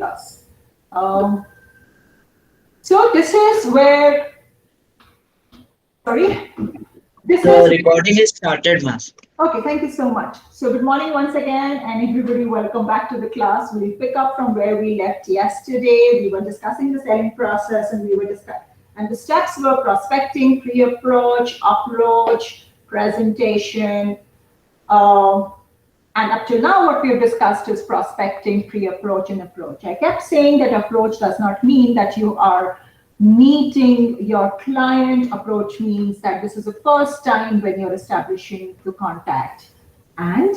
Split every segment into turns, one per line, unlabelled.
class. So this is where, sorry, this
The
is,
recording is started, ma'am.
okay, thank you so much. So good morning once again, and everybody welcome back to the class. We'll pick up from where we left yesterday. We were discussing the selling process and we were discussing, and the steps were prospecting, pre-approach, approach, presentation, uh, and up till now, what we have discussed is prospecting, pre-approach, and approach. I kept saying that approach does not mean that you are meeting your client. Approach means that this is the first time when you're establishing the contact. And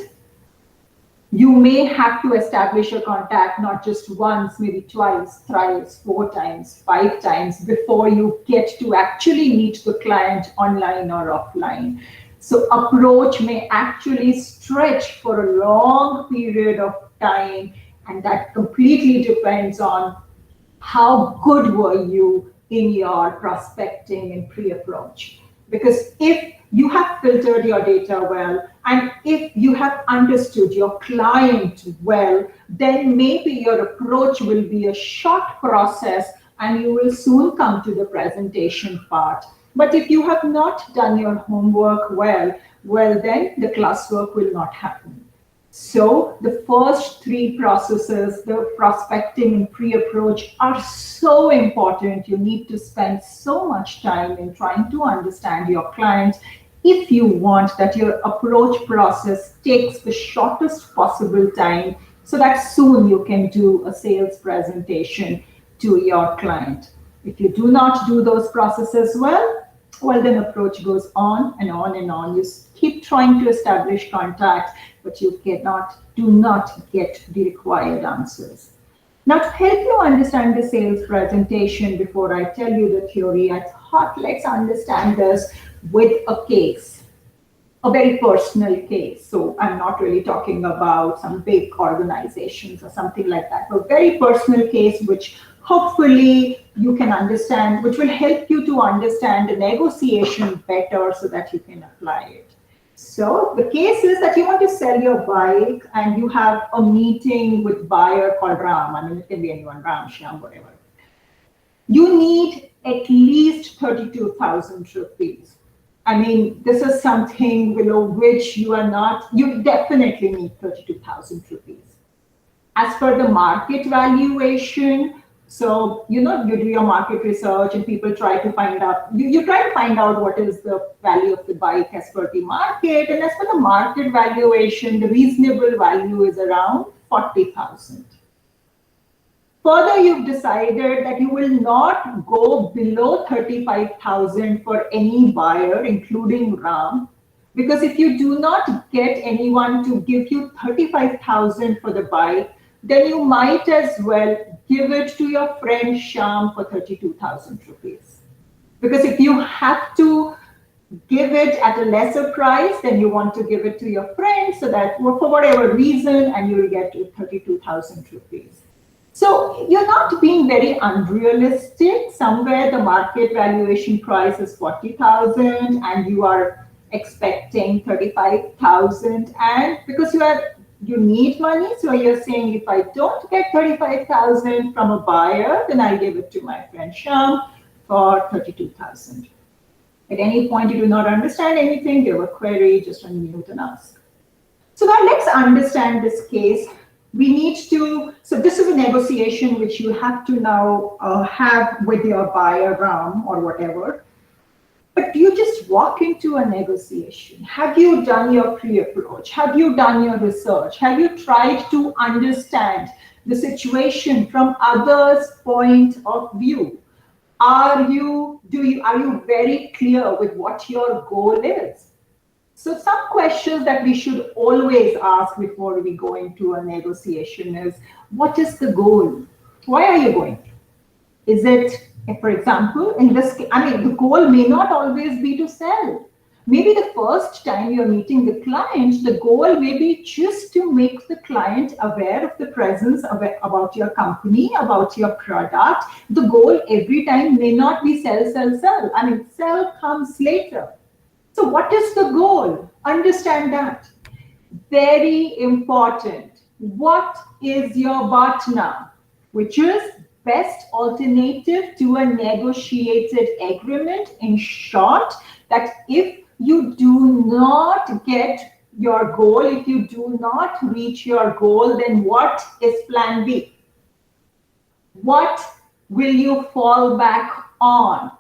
you may have to establish a contact not just once, maybe twice, thrice, 4 times, 5 times before you get to actually meet the client online or offline. So approach may actually stretch for a long period of time, and that completely depends on how good were you in your prospecting and pre-approach. Because if you have filtered your data well, and if you have understood your client well, then maybe your approach will be a short process and you will soon come to the presentation part. But if you have not done your homework well, then the classwork will not happen. So the first 3 processes, the prospecting and pre-approach, are so important. You need to spend so much time in trying to understand your clients if you want that your approach process takes the shortest possible time so that soon you can do a sales presentation to your client. If you do not do those processes well, then approach goes on and on and on. You keep trying to establish contact, but you do not get the required answers. Now, to help you understand the sales presentation before I tell you the theory, I thought let's understand this with a case, a very personal case. So I'm not really talking about some big organizations or something like that, but a very personal case which hopefully you can understand, which will help you to understand the negotiation better so that you can apply it. So the case is that you want to sell your bike and you have a meeting with buyer called Ram. I mean, it can be anyone, Ram, Shyam, whatever. You need at least 32,000 rupees. I mean, this is something below which you definitely need 32,000 rupees. As per the market valuation, so, you do your market research and people try to find out, you try to find out what is the value of the bike as per the market. And as per the market valuation, the reasonable value is around 40,000. Further, you've decided that you will not go below 35,000 for any buyer, including Ram, because if you do not get anyone to give you 35,000 for the bike, then you might as well give it to your friend Shyam for 32,000 rupees. Because if you have to give it at a lesser price, then you want to give it to your friend so that for whatever reason, and you will get to 32,000 rupees. So you're not being very unrealistic. Somewhere the market valuation price is 40,000 and you are expecting 35,000, and because you need money, so you're saying if I don't get 35,000 from a buyer, then I'll give it to my friend Shyam for 32,000. At any point you do not understand anything, you have a query, just unmute and ask. So now let's understand this case. So this is a negotiation which you have to now have with your buyer, Ram, or whatever. But you just walk into a negotiation. Have you done your pre-approach? Have you done your research? Have you tried to understand the situation from others' point of view? Are you very clear with what your goal is? So some questions that we should always ask before we go into a negotiation is, what is the goal? Why are you going? Is it, for example, in this case, the goal may not always be to sell. Maybe the first time you're meeting the client, the goal may be just to make the client aware of the presence about your company, about your product. The goal every time may not be sell, sell, sell. Sell comes later. So what is the goal? Understand that. Very important. What is your partner? which is best alternative to a negotiated agreement. In short, that if you do not get your goal, if you do not reach your goal, then what is plan B? What will you fall back on?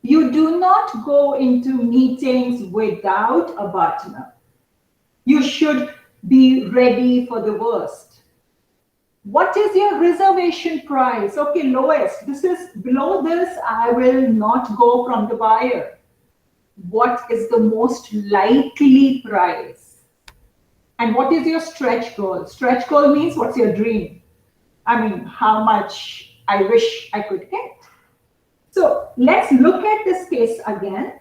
You do not go into meetings without a partner. You should be ready for the worst. What is your reservation price? Okay, lowest. This is below this, I will not go from the buyer. What is the most likely price? And what is your stretch goal? Stretch goal means what's your dream? I mean, how much I wish I could get. So let's look at this case again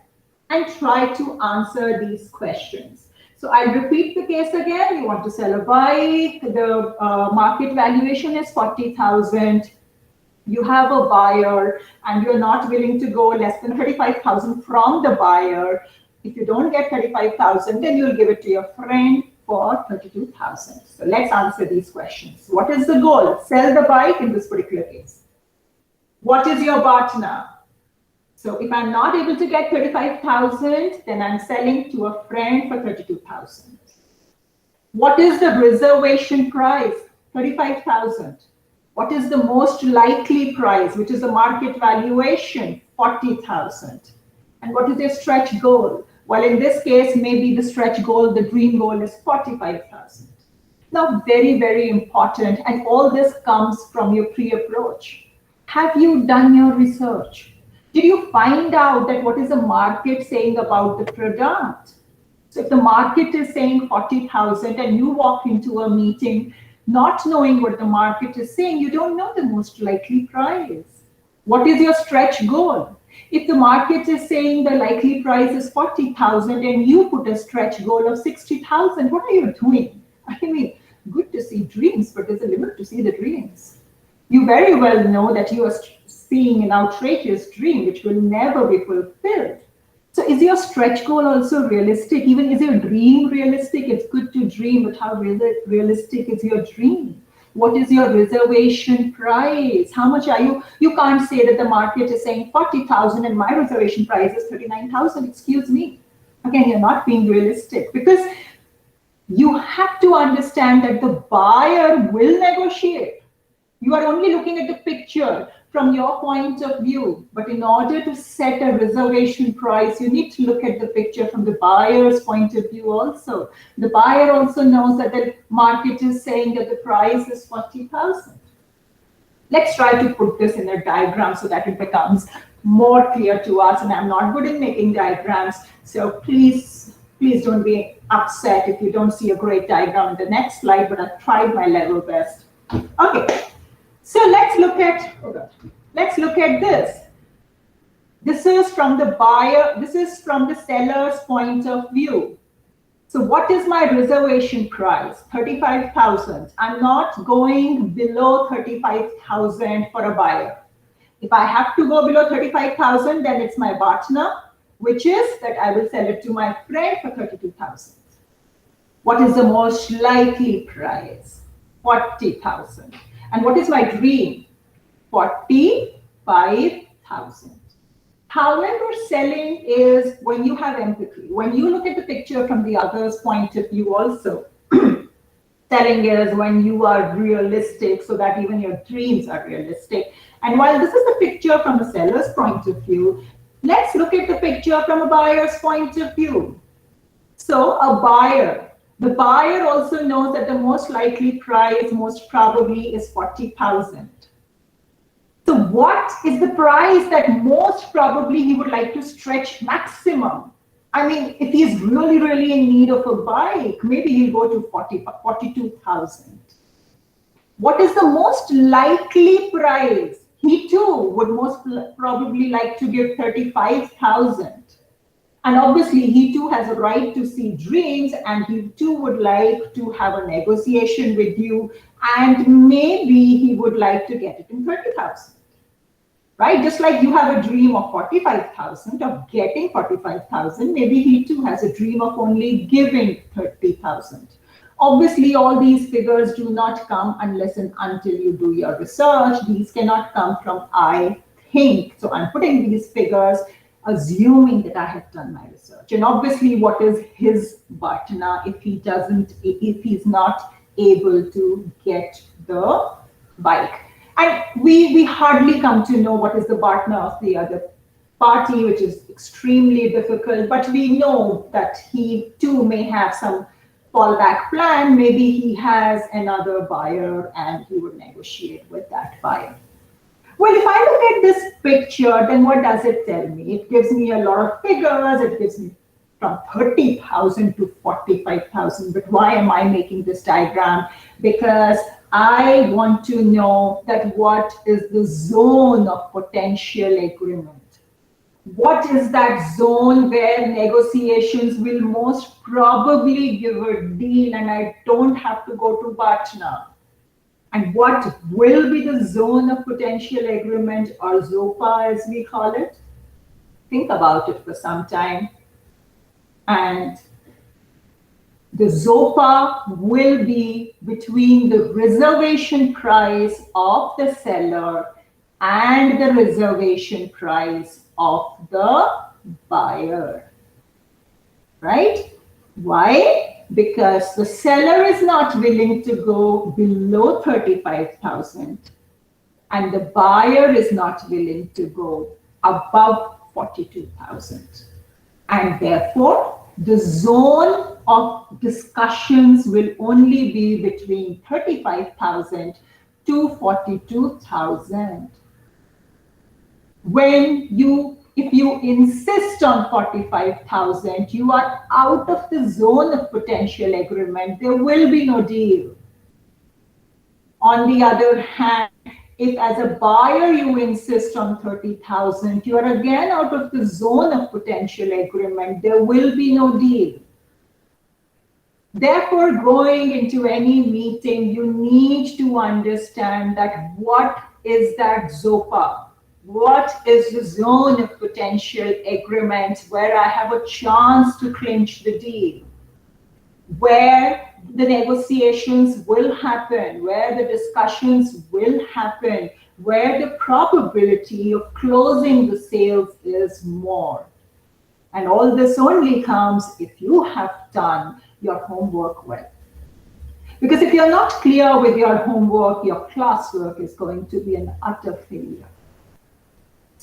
and try to answer these questions. So I'll repeat the case again. You want to sell a bike. The market valuation is 40,000. You have a buyer and you're not willing to go less than 35,000 from the buyer. If you don't get 35,000, then you'll give it to your friend for 32,000. So let's answer these questions. What is the goal? Sell the bike in this particular case. What is your partner? So if I'm not able to get 35,000, then I'm selling to a friend for 32,000. What is the reservation price? 35,000. What is the most likely price, which is the market valuation? 40,000. And what is your stretch goal? Well, in this case, maybe the stretch goal, the dream goal is 45,000. Now, very, very important. And all this comes from your pre-approach. Have you done your research? Did you find out that what is the market saying about the product? So if the market is saying 40,000 and you walk into a meeting not knowing what the market is saying, you don't know the most likely price. What is your stretch goal? If the market is saying the likely price is 40,000 and you put a stretch goal of 60,000, what are you doing? I mean, good to see dreams, but there's a limit to see the dreams. You very well know that you are seeing an outrageous dream which will never be fulfilled. So is your stretch goal also realistic? Even is your dream realistic? It's good to dream, but how realistic is your dream? What is your reservation price? How much are you? You can't say that the market is saying 40,000 and my reservation price is 39,000. Excuse me. Again, you're not being realistic, because you have to understand that the buyer will negotiate. You are only looking at the picture from your point of view. But in order to set a reservation price, you need to look at the picture from the buyer's point of view also. The buyer also knows that the market is saying that the price is 40,000. Let's try to put this in a diagram so that it becomes more clear to us. And I'm not good in making diagrams, so please don't be upset if you don't see a great diagram in the next slide, but I've tried my level best. Okay. So let's look at this. This is from the buyer, this is from the seller's point of view. So what is my reservation price? 35,000. I'm not going below 35,000 for a buyer. If I have to go below 35,000, then it's my partner, which is that I will sell it to my friend for 32,000. What is the most likely price? 40,000. And what is my dream? 45,000. However, selling is when you have empathy. When you look at the picture from the other's point of view also. Selling is when you are realistic, so that even your dreams are realistic. And while this is the picture from the seller's point of view, let's look at the picture from a buyer's point of view. So a buyer. The buyer also knows that the most likely price most probably is 40,000. So what is the price that most probably he would like to stretch maximum? I mean, if he's really, really in need of a bike, maybe he'll go to 42,000. What is the most likely price? He too would most probably like to give 35,000. And obviously, he too has a right to see dreams, and he too would like to have a negotiation with you, and maybe he would like to get it in 30,000. Right? Just like you have a dream of 45,000, of getting 45,000, maybe he too has a dream of only giving 30,000. Obviously, all these figures do not come unless and until you do your research. These cannot come from I think. So I'm putting these figures assuming that I have done my research. And obviously, what is his Bhatna if he's not able to get the bike? And we hardly come to know what is the Bhatna of the other party, which is extremely difficult, but we know that he too may have some fallback plan. Maybe he has another buyer and he would negotiate with that buyer. Well, if I look at this picture, then what does it tell me? It gives me a lot of figures. It gives me from 30,000 to 45,000. But why am I making this diagram? Because I want to know that what is the zone of potential agreement. What is that zone where negotiations will most probably give a deal and I don't have to go to Bhatna? And what will be the zone of potential agreement, or ZOPA as we call it? Think about it for some time. And the ZOPA will be between the reservation price of the seller and the reservation price of the buyer, right? Why? Because the seller is not willing to go below 35,000 and the buyer is not willing to go above 42,000. And therefore, the zone of discussions will only be between 35,000 to 42,000. If you insist on 45,000, you are out of the zone of potential agreement. There will be no deal. On the other hand, if as a buyer you insist on 30,000, you are again out of the zone of potential agreement. There will be no deal. Therefore, going into any meeting, you need to understand that what is that ZOPA? What is the zone of potential agreement where I have a chance to clinch the deal? Where the negotiations will happen, where the discussions will happen, where the probability of closing the sales is more. And all this only comes if you have done your homework well. Because if you're not clear with your homework, your classwork is going to be an utter failure.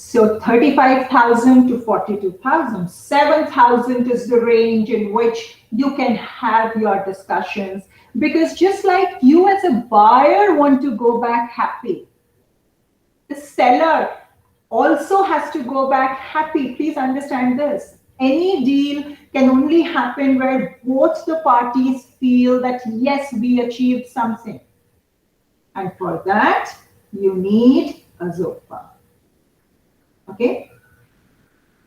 So 35,000 to 42,000, 7,000 is the range in which you can have your discussions. Because just like you as a buyer want to go back happy, the seller also has to go back happy. Please understand this. Any deal can only happen where both the parties feel that, yes, we achieved something. And for that, you need a ZOPA. Okay,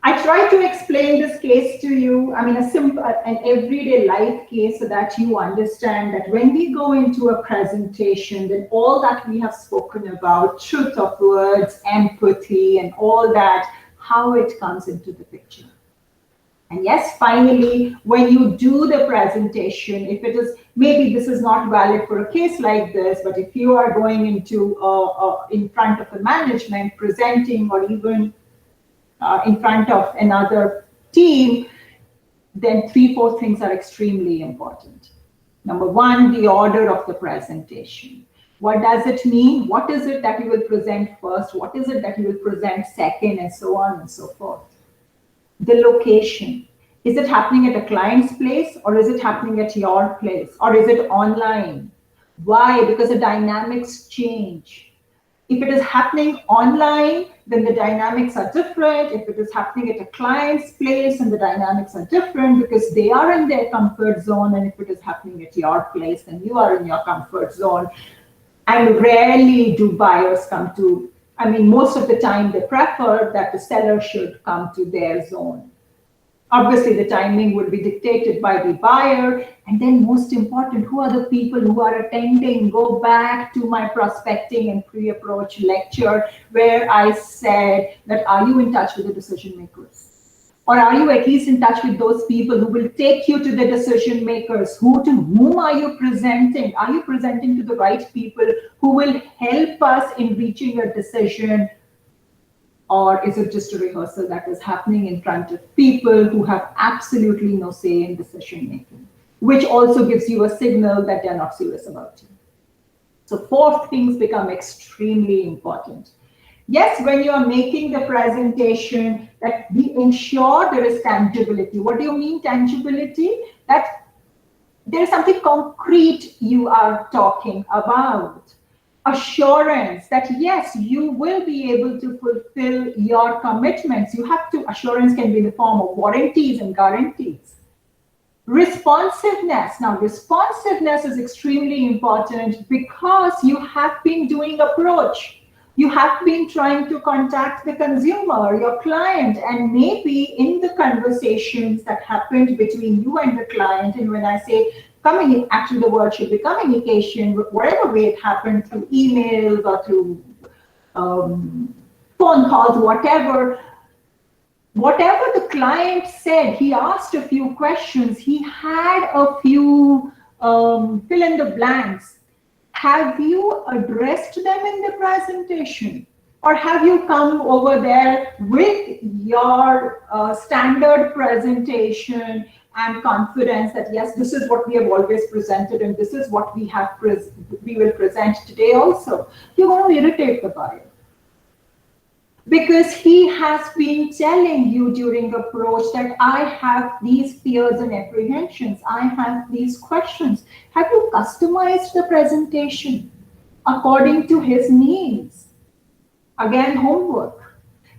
I try to explain this case to you, a simple and everyday life case so that you understand that when we go into a presentation, then all that we have spoken about, truth of words, empathy, and all that, how it comes into the picture. And yes, finally, when you do the presentation, if it is, maybe this is not valid for a case like this, but if you are going into in front of a management presenting, or even in front of another team, then 3-4 things are extremely important. Number one, the order of the presentation. What does it mean? What is it that you will present first? What is it that you will present second, and so on and so forth? The location. Is it happening at a client's place, or is it happening at your place, or is it online? Why? Because the dynamics change. If it is happening online, then the dynamics are different. If it is happening at a client's place, then the dynamics are different because they are in their comfort zone. And if it is happening at your place, then you are in your comfort zone. And rarely do buyers come to, most of the time they prefer that the seller should come to their zone. Obviously, the timing will be dictated by the buyer. And then most important, who are the people who are attending? Go back to my prospecting and pre-approach lecture where I said that, are you in touch with the decision makers? Or are you at least in touch with those people who will take you to the decision makers? To whom are you presenting? Are you presenting to the right people who will help us in reaching a decision? Or is it just a rehearsal that is happening in front of people who have absolutely no say in decision making, which also gives you a signal that they're not serious about you? So 4 things become extremely important. Yes, when you are making the presentation, that we ensure there is tangibility. What do you mean tangibility? That there is something concrete you are talking about. Assurance that yes, you will be able to fulfill your commitments. You have to, assurance can be in the form of warranties and guarantees. Responsiveness. Now, responsiveness is extremely important because you have been doing approach. You have been trying to contact the consumer, your client, and maybe in the conversations that happened between you and the client, and when I say actually the word should be communication, whatever way it happened, through emails or through phone calls, whatever the client said, he asked a few questions, he had a few fill in the blanks. Have you addressed them in the presentation? Or have you come over there with your standard presentation and confidence that yes, this is what we have always presented and this is what we will present today also? You're going to irritate the buyer, because he has been telling you during approach that I have these fears and apprehensions, I have these questions. Have you customized the presentation according to his needs? Again, homework.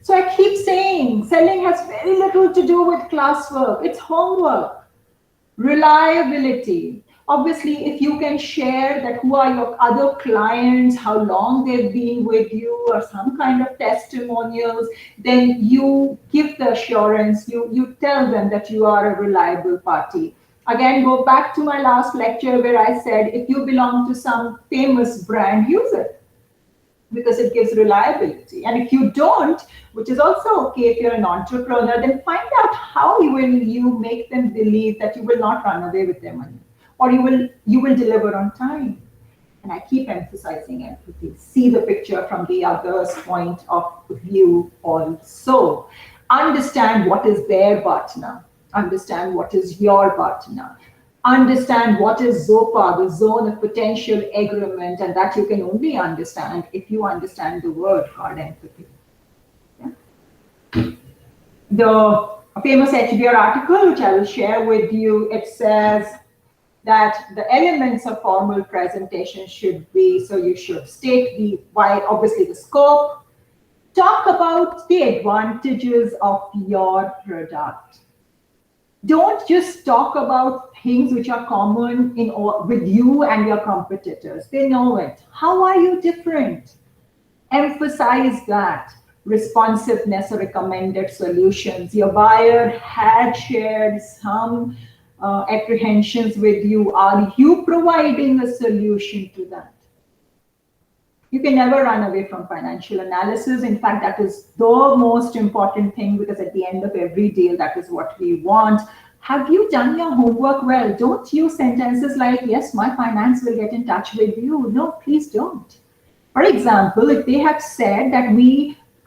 So I keep saying, selling has very little to do with classwork. It's homework. Reliability. Obviously, if you can share that who are your other clients, how long they've been with you, or some kind of testimonials, then you give the assurance, you tell them that you are a reliable party. Again, go back to my last lecture where I said, if you belong to some famous brand, use it, because it gives reliability. And if you don't, which is also okay if you're an entrepreneur, then find out how you make them believe that you will not run away with their money, or you will deliver on time. And I keep emphasizing empathy. See the picture from the other's point of view also. Understand what is their partner. Understand what is your partner. Understand what is ZOPA, the zone of potential agreement, and that you can only understand if you understand the word called empathy. Yeah? The famous HBR article, which I will share with you, it says that the elements of formal presentation should be, so you should state obviously the scope, talk about the advantages of your product. Don't just talk about things which are common with you and your competitors. They know it. How are you different? Emphasize that. Responsiveness or recommended solutions. Your buyer had shared some apprehensions with you. Are you providing a solution to that? You can never run away from financial analysis. In fact, that is the most important thing, because at the end of every deal, that is what we want. Have you done your homework well? Don't use sentences like, yes, my finance will get in touch with you. No, please don't. For example, if they have said that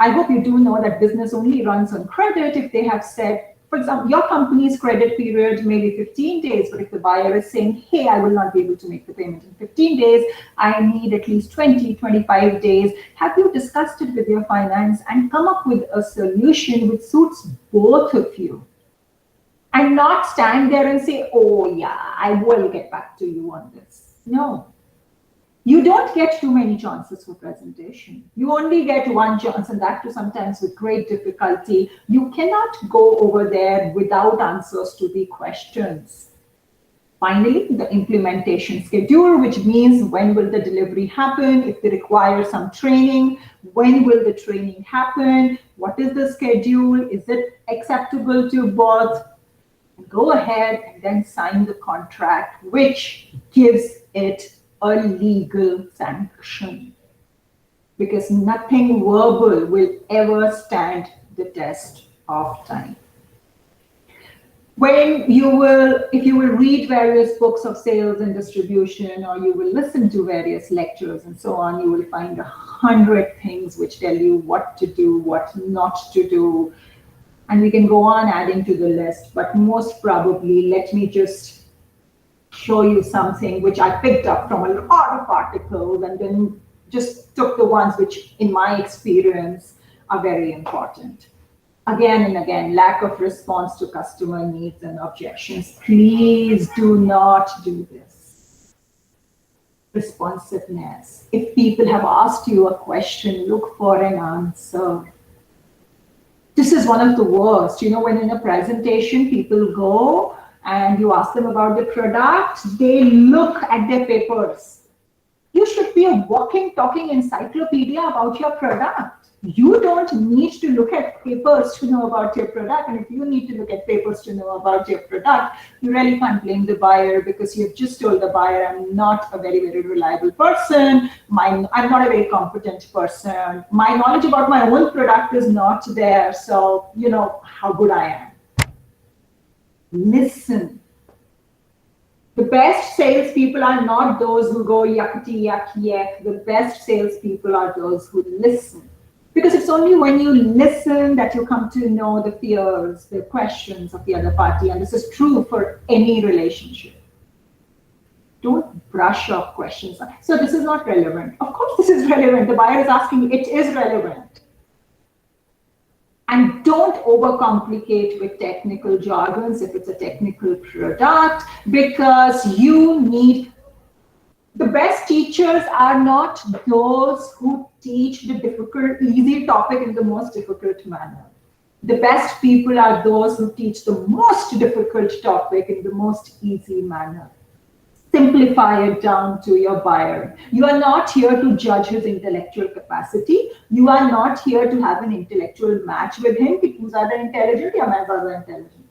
I hope you do know that business only runs on credit. If they have said, for example, your company's credit period may be 15 days, but if the buyer is saying, hey, I will not be able to make the payment in 15 days, I need at least 20, 25 days. Have you discussed it with your finance and come up with a solution which suits both of you? And not stand there and say, oh yeah, I will get back to you on this. No. You don't get too many chances for presentation. You only get one chance, and that too sometimes with great difficulty. You cannot go over there without answers to the questions. Finally, the implementation schedule, which means when will the delivery happen? If they require some training, when will the training happen? What is the schedule? Is it acceptable to both? Go ahead and then sign the contract, which gives it a legal sanction, because nothing verbal will ever stand the test of time. if you will read various books of sales and distribution, or you will listen to various lectures and so on, you will find 100 things which tell you what to do, what not to do. And we can go on adding to the list, but most probably, let me just show you something which I picked up from a lot of articles and then just took the ones which, in my experience, are very important. Again and again, lack of response to customer needs and objections. Please do not do this. Responsiveness. If people have asked you a question, look for an answer. This is one of the worst. You know, when in a presentation, people go and you ask them about the product, they look at their papers. You should be a walking, talking encyclopedia about your product. You don't need to look at papers to know about your product. And if you need to look at papers to know about your product, you really can't blame the buyer, because you've just told the buyer, I'm not a very, very reliable person. I'm not a very competent person. My knowledge about my own product is not there. So, you know how good I am. Listen. The best salespeople are not those who go yuckety yuck yak. The best salespeople are those who listen. Because it's only when you listen that you come to know the fears, the questions of the other party. And this is true for any relationship. Don't brush off questions. So this is not relevant. Of course this is relevant. The buyer is asking, it is relevant. And don't overcomplicate with technical jargons if it's a technical product, because you need. The best teachers are not those who teach the difficult, easy topic in the most difficult manner. The best people are those who teach the most difficult topic in the most easy manner. Simplify it down to your buyer. You are not here to judge his intellectual capacity. You are not here to have an intellectual match with him. Who's other intelligent? Or other intelligent.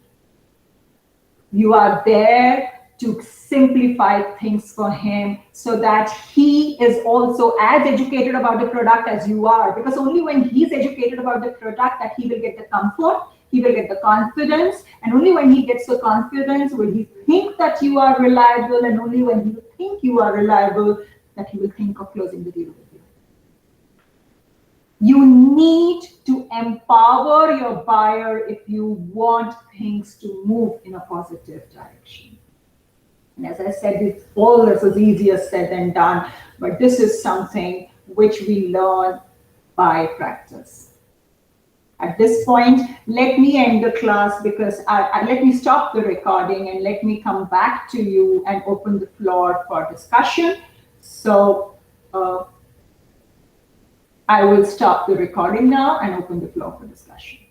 You are there to simplify things for him so that he is also as educated about the product as you are. Because only when he's educated about the product that he will get the comfort, he will get the confidence, and only when he gets the confidence will he think that you are reliable, and only when he think you are reliable that he will think of closing the deal with you. You need to empower your buyer if you want things to move in a positive direction. And as I said, all this is easier said than done, but this is something which we learn by practice. At this point, let me end the class, because let me stop the recording and let me come back to you and open the floor for discussion. So I will stop the recording now and open the floor for discussion.